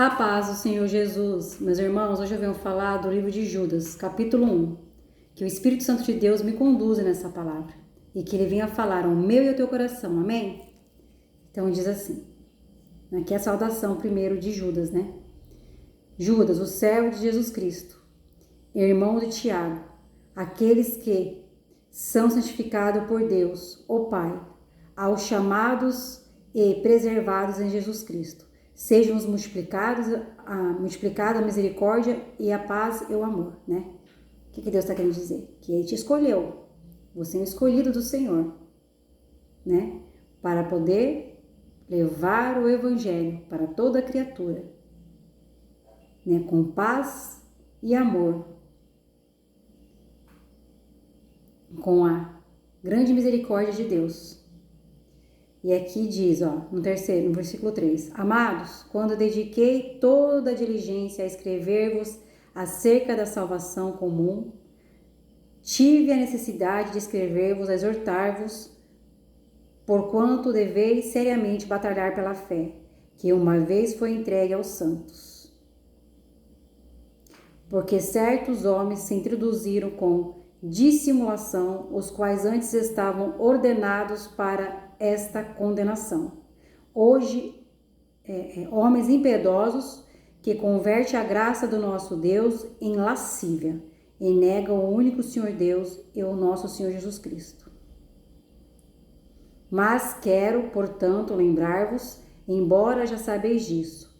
A paz do Senhor Jesus. Meus irmãos, hoje eu venho falar do livro de Judas, capítulo 1. Que o Espírito Santo de Deus me conduza nessa palavra e que ele venha falar ao meu e ao teu coração, amém? Então diz assim, aqui é a saudação primeiro de Judas, né? Judas, o servo de Jesus Cristo, irmão de Tiago, aqueles que são santificados por Deus, o Pai, aos chamados e preservados em Jesus Cristo. Sejam-nos multiplicada a misericórdia e a paz e o amor, né? O que Deus está querendo dizer? Que Ele te escolheu, você é um escolhido do Senhor, né? Para poder levar o Evangelho para toda criatura, né? Com paz e amor, com a grande misericórdia de Deus. E aqui diz, no versículo 3, amados, quando dediquei toda a diligência a escrever-vos acerca da salvação comum, tive a necessidade de escrever-vos, a exortar-vos, porquanto deveis seriamente batalhar pela fé, que uma vez foi entregue aos santos. Porque certos homens se introduziram com dissimulação, os quais antes estavam ordenados para esta condenação. Hoje, homens impiedosos que convertem a graça do nosso Deus em lascívia e negam o único Senhor Deus e o nosso Senhor Jesus Cristo. Mas quero, portanto, lembrar-vos, embora já sabeis disso,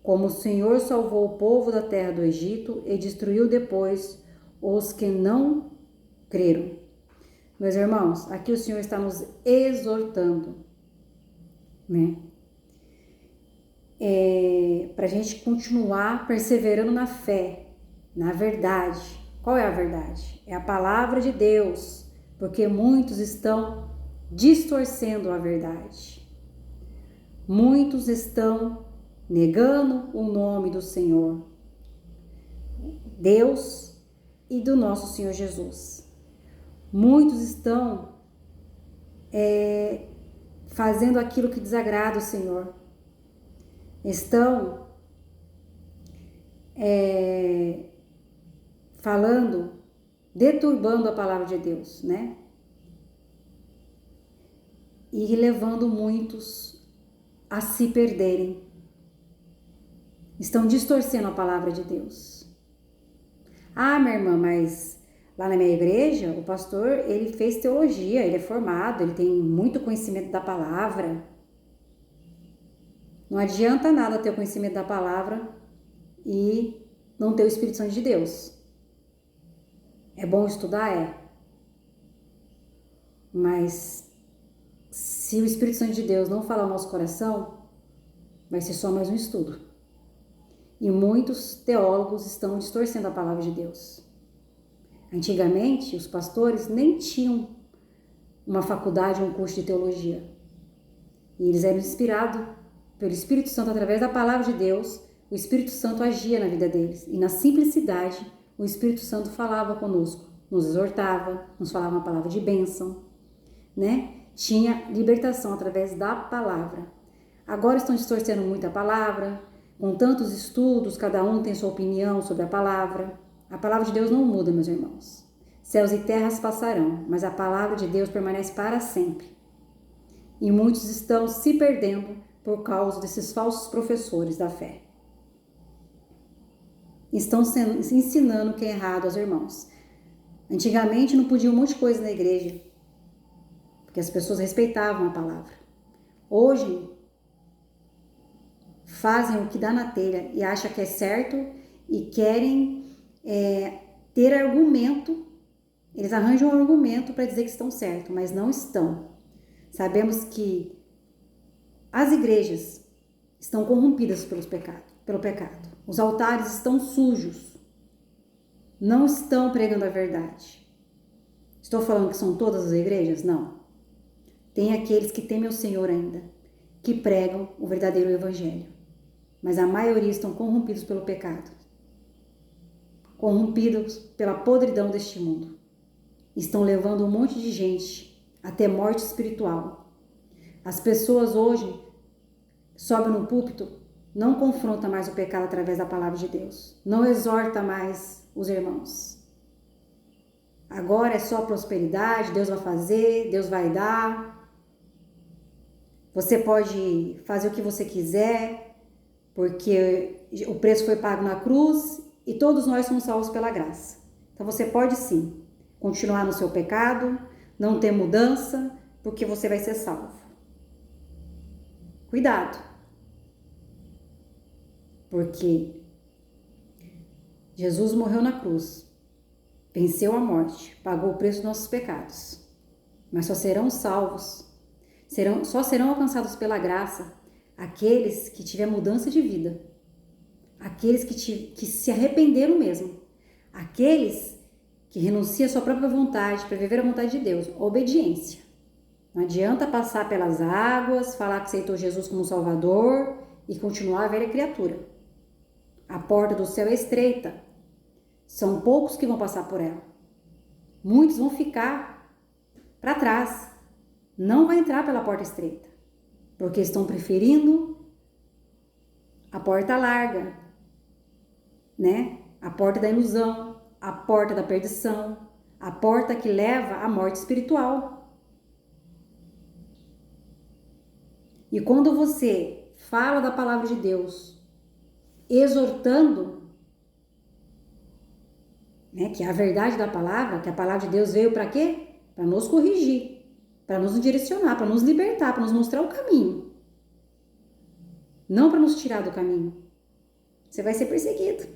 como o Senhor salvou o povo da terra do Egito e destruiu depois os que não creram. Meus irmãos, aqui o Senhor está nos exortando, né? Para a gente continuar perseverando na fé, na verdade. Qual é a verdade? É a palavra de Deus, porque muitos estão distorcendo a verdade. Muitos estão negando o nome do Senhor, Deus e do nosso Senhor Jesus. Muitos estão fazendo aquilo que desagrada o Senhor. Estão falando, deturbando a palavra de Deus, né? E levando muitos a se perderem. Estão distorcendo a palavra de Deus. Ah, minha irmã, mas lá na minha igreja, o pastor, ele fez teologia, ele é formado, ele tem muito conhecimento da palavra. Não adianta nada ter o conhecimento da palavra e não ter o Espírito Santo de Deus. É bom estudar? É. Mas se o Espírito Santo de Deus não falar no nosso coração, vai ser só mais um estudo. E muitos teólogos estão distorcendo a palavra de Deus. Antigamente, os pastores nem tinham uma faculdade ou um curso de teologia. E eles eram inspirados pelo Espírito Santo através da palavra de Deus. O Espírito Santo agia na vida deles. E na simplicidade, o Espírito Santo falava conosco, nos exortava, nos falava uma palavra de bênção, né? Tinha libertação através da palavra. Agora estão distorcendo muito a palavra, com tantos estudos, cada um tem sua opinião sobre a palavra. A palavra de Deus não muda, meus irmãos. Céus e terras passarão, mas a palavra de Deus permanece para sempre. E muitos estão se perdendo por causa desses falsos professores da fé. Estão ensinando o que é errado aos irmãos. Antigamente não podia um monte de coisa na igreja, porque as pessoas respeitavam a palavra. Hoje, fazem o que dá na telha e acham que é certo e querem ter argumento. Eles arranjam um argumento para dizer que estão certos, mas não estão. Sabemos que as igrejas estão corrompidas pelo pecado. Os altares estão sujos. Não estão pregando a verdade. Estou falando que são todas as igrejas? Não. Tem aqueles que temem o Senhor ainda, que pregam o verdadeiro evangelho. Mas a maioria estão corrompidos pelo pecado. Corrompidos pela podridão deste mundo. Estão levando um monte de gente até morte espiritual. As pessoas hoje sobem no púlpito não confronta mais o pecado através da palavra de Deus. Não exorta mais os irmãos. Agora é só prosperidade, Deus vai fazer, Deus vai dar. Você pode fazer o que você quiser, porque o preço foi pago na cruz e todos nós somos salvos pela graça. Então você pode sim continuar no seu pecado, não ter mudança, porque você vai ser salvo. Cuidado, porque Jesus morreu na cruz, venceu a morte, pagou o preço dos nossos pecados, mas só serão salvos, só serão alcançados pela graça aqueles que tiverem mudança de vida, aqueles que se arrependeram mesmo, aqueles que renunciam à sua própria vontade para viver a vontade de Deus, obediência. Não adianta passar pelas águas, falar que aceitou Jesus como Salvador e continuar a velha criatura. A porta do céu é estreita. São poucos que vão passar por ela. Muitos vão ficar para trás. Não vai entrar pela porta estreita, porque estão preferindo a porta larga, né? A porta da ilusão, a porta da perdição, a porta que leva à morte espiritual. E quando você fala da palavra de Deus, exortando, né, que é a verdade da palavra, que a palavra de Deus veio para quê? Para nos corrigir, para nos direcionar, para nos libertar, para nos mostrar o caminho. Não para nos tirar do caminho. Você vai ser perseguido.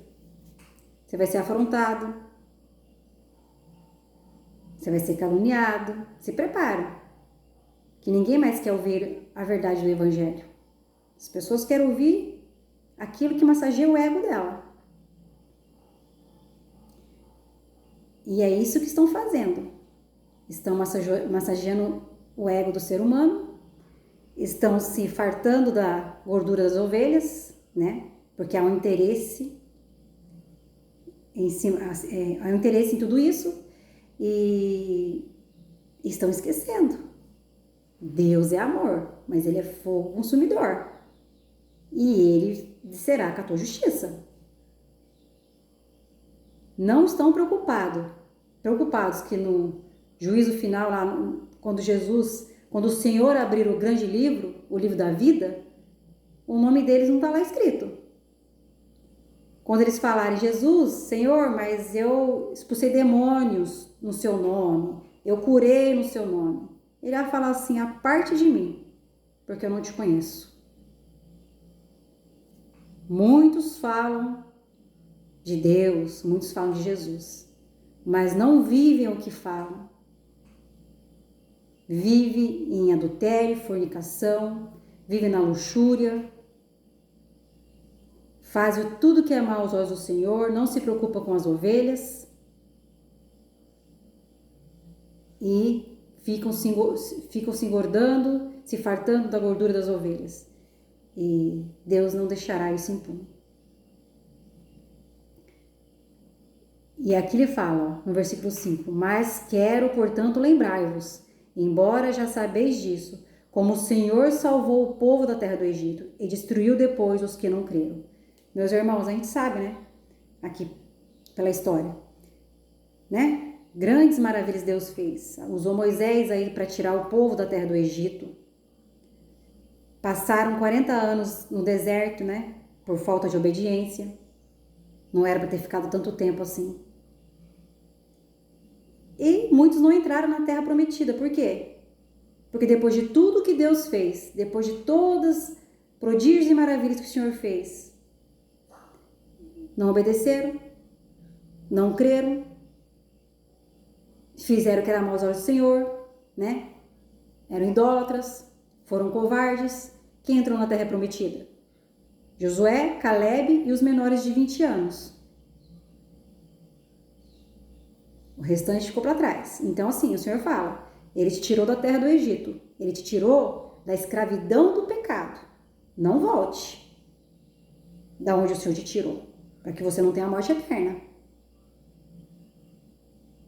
Você vai ser afrontado. Você vai ser caluniado. Se prepara. Que ninguém mais quer ouvir a verdade do Evangelho. As pessoas querem ouvir aquilo que massageia o ego dela. E é isso que estão fazendo. Estão massageando o ego do ser humano, estão se fartando da gordura das ovelhas, né? Porque há um interesse há um interesse em tudo isso e estão esquecendo. Deus é amor, mas ele é fogo consumidor. E ele será com a tua justiça. Não estão preocupados que no juízo final, lá, quando o Senhor abrir o grande livro, o livro da vida, o nome deles não está lá escrito. Quando eles falarem, Jesus, Senhor, mas eu expulsei demônios no seu nome, eu curei no seu nome. Ele vai falar assim, aparte de mim, porque eu não te conheço. Muitos falam de Deus, muitos falam de Jesus, mas não vivem o que falam. Vive em adultério, fornicação, vive na luxúria, faz tudo que é mal aos olhos do Senhor, não se preocupa com as ovelhas e ficam se engordando, se fartando da gordura das ovelhas. E Deus não deixará isso impune. E aqui ele fala, no versículo 5, mas quero, portanto, lembrai-vos, embora já sabeis disso, como o Senhor salvou o povo da terra do Egito e destruiu depois os que não creram. Meus irmãos, a gente sabe, né? Aqui, pela história, né? Grandes maravilhas Deus fez. Usou Moisés aí para tirar o povo da terra do Egito. Passaram 40 anos no deserto, né? Por falta de obediência. Não era para ter ficado tanto tempo assim. E muitos não entraram na terra prometida. Por quê? Porque depois de tudo que Deus fez, depois de todas prodígios e maravilhas que o Senhor fez, não obedeceram, não creram, fizeram o que era mal aos olhos do Senhor, né? Eram idólatras, foram covardes. Quem entrou na terra prometida? Josué, Caleb e os menores de 20 anos. O restante ficou para trás. Então, assim, o Senhor fala, ele te tirou da terra do Egito, ele te tirou da escravidão do pecado. Não volte da onde o Senhor te tirou, para que você não tenha a morte eterna.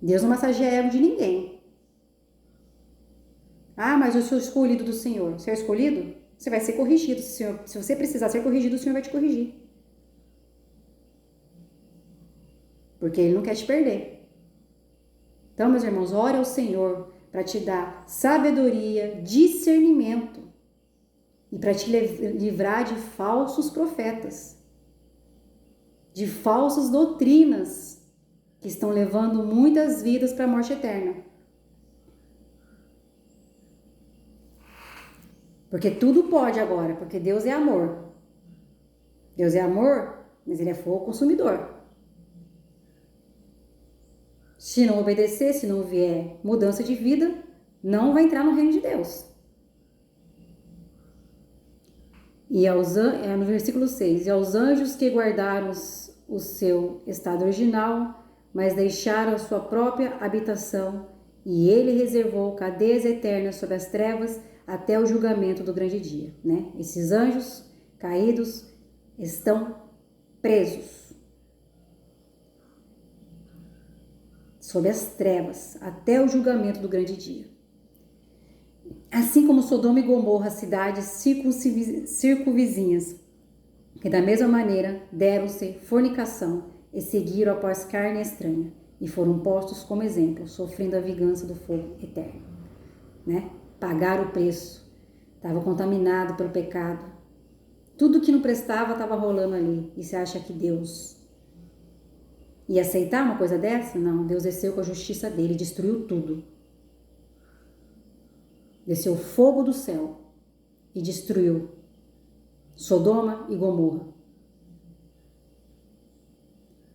Deus não massageia ego de ninguém. Ah, mas eu sou escolhido do Senhor. Você é escolhido? Você vai ser corrigido. Se você precisar ser corrigido, o Senhor vai te corrigir. Porque Ele não quer te perder. Então, meus irmãos, ore ao Senhor para te dar sabedoria, discernimento e para te livrar de falsos profetas, de falsas doutrinas que estão levando muitas vidas para a morte eterna. Porque tudo pode agora, porque Deus é amor. Deus é amor, mas Ele é fogo consumidor. Se não obedecer, se não vier mudança de vida, não vai entrar no reino de Deus. E no versículo 6, e aos anjos que guardaram o seu estado original, mas deixaram a sua própria habitação, e ele reservou cadeias eternas sobre as trevas até o julgamento do grande dia, né? Esses anjos caídos estão presos sob as trevas até o julgamento do grande dia. Assim como Sodoma e Gomorra, cidades circunvizinhas, que da mesma maneira deram-se fornicação e seguiram após carne estranha, e foram postos como exemplo, sofrendo a vingança do fogo eterno. Né? Pagaram o preço, estava contaminado pelo pecado. Tudo que não prestava estava rolando ali. E você acha que Deus ia aceitar uma coisa dessa? Não, Deus desceu com a justiça dele, destruiu tudo. Desceu fogo do céu e destruiu Sodoma e Gomorra.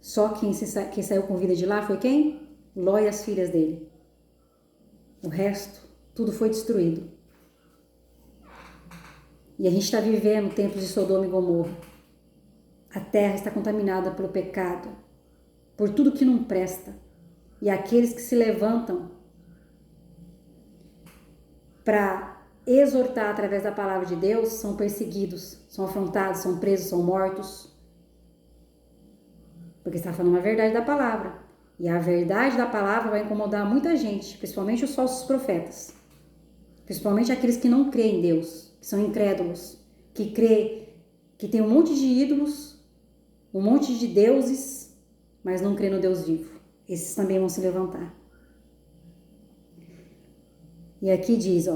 Só quem saiu com vida de lá foi quem? Ló e as filhas dele. O resto, tudo foi destruído. E a gente está vivendo tempos de Sodoma e Gomorra. A terra está contaminada pelo pecado, por tudo que não presta. E aqueles que se levantam para exortar através da palavra de Deus são perseguidos, são afrontados, são presos, são mortos. Porque está falando a verdade da palavra. E a verdade da palavra vai incomodar muita gente, principalmente os falsos profetas. Principalmente aqueles que não creem em Deus, que são incrédulos, que tem um monte de ídolos, um monte de deuses, mas não crê no Deus vivo. Esses também vão se levantar. E aqui diz,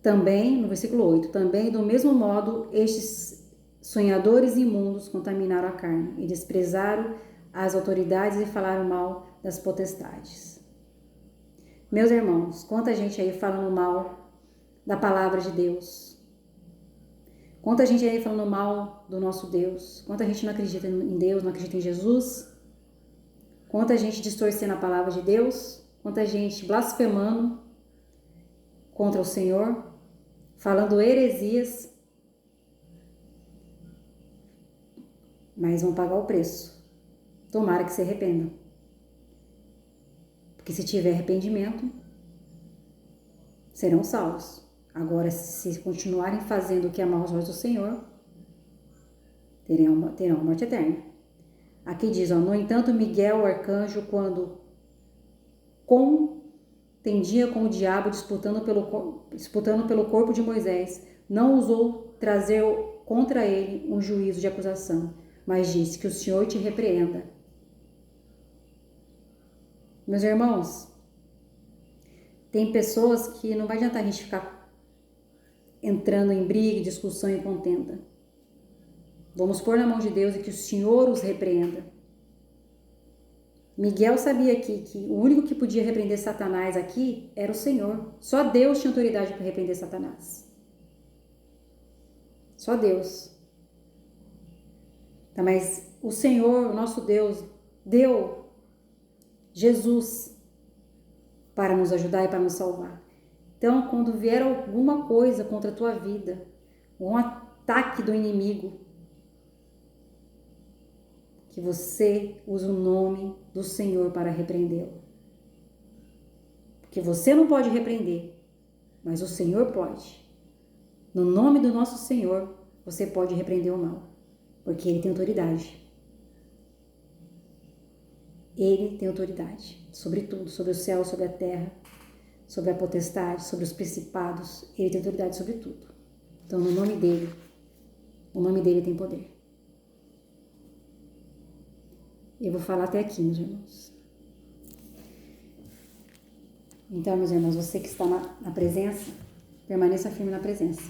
também, no versículo 8, também do mesmo modo estes sonhadores imundos contaminaram a carne e desprezaram as autoridades e falaram mal das potestades. Meus irmãos, quanta gente aí falando mal da palavra de Deus. Quanta gente aí falando mal do nosso Deus. Quanta gente não acredita em Deus, não acredita em Jesus. Quanta gente distorcendo a palavra de Deus. Quanta gente blasfemando contra o Senhor. Falando heresias. Mas vão pagar o preço. Tomara que se arrependam. Porque se tiver arrependimento, serão salvos. Agora, se continuarem fazendo o que ama aos olhos do Senhor, terão morte eterna. Aqui diz, no entanto, Miguel, o arcanjo, quando contendia com o diabo, disputando pelo corpo de Moisés, não ousou trazer contra ele um juízo de acusação, mas disse que o Senhor te repreenda. Meus irmãos, tem pessoas que não vai adiantar a gente ficar entrando em briga, discussão e contenda. Vamos pôr na mão de Deus e que o Senhor os repreenda. Miguel sabia que o único que podia repreender Satanás aqui era o Senhor. Só Deus tinha autoridade para repreender Satanás. Só Deus. Tá, mas o Senhor, o nosso Deus, deu Jesus para nos ajudar e para nos salvar. Então, quando vier alguma coisa contra a tua vida, um ataque do inimigo, que você use o nome do Senhor para repreendê-lo. Porque você não pode repreender, mas o Senhor pode. No nome do nosso Senhor, você pode repreender o mal, porque Ele tem autoridade. Ele tem autoridade sobre tudo, sobre o céu, sobre a terra, sobre a potestade, sobre os principados. Ele tem autoridade sobre tudo. Então, no nome dele, o nome dele tem poder. Eu vou falar até aqui, meus irmãos. Então, meus irmãos, você que está na presença, permaneça firme na presença.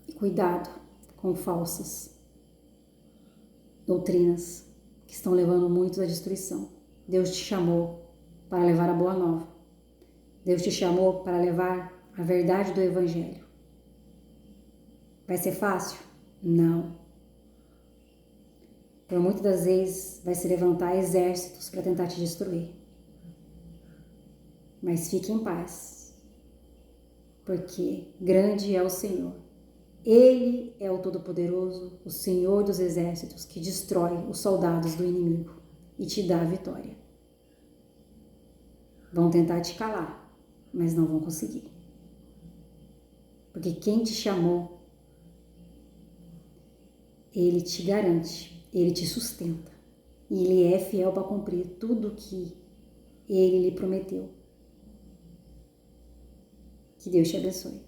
E cuidado com falsas doutrinas que estão levando muitos à destruição. Deus te chamou para levar a boa nova. Deus te chamou para levar a verdade do Evangelho. Vai ser fácil? Não. Por muitas das vezes vai se levantar exércitos para tentar te destruir. Mas fique em paz, porque grande é o Senhor. Ele é o Todo-Poderoso, o Senhor dos Exércitos, que destrói os soldados do inimigo e te dá a vitória. Vão tentar te calar, mas não vão conseguir. Porque quem te chamou, ele te garante, ele te sustenta. E ele é fiel para cumprir tudo que ele lhe prometeu. Que Deus te abençoe.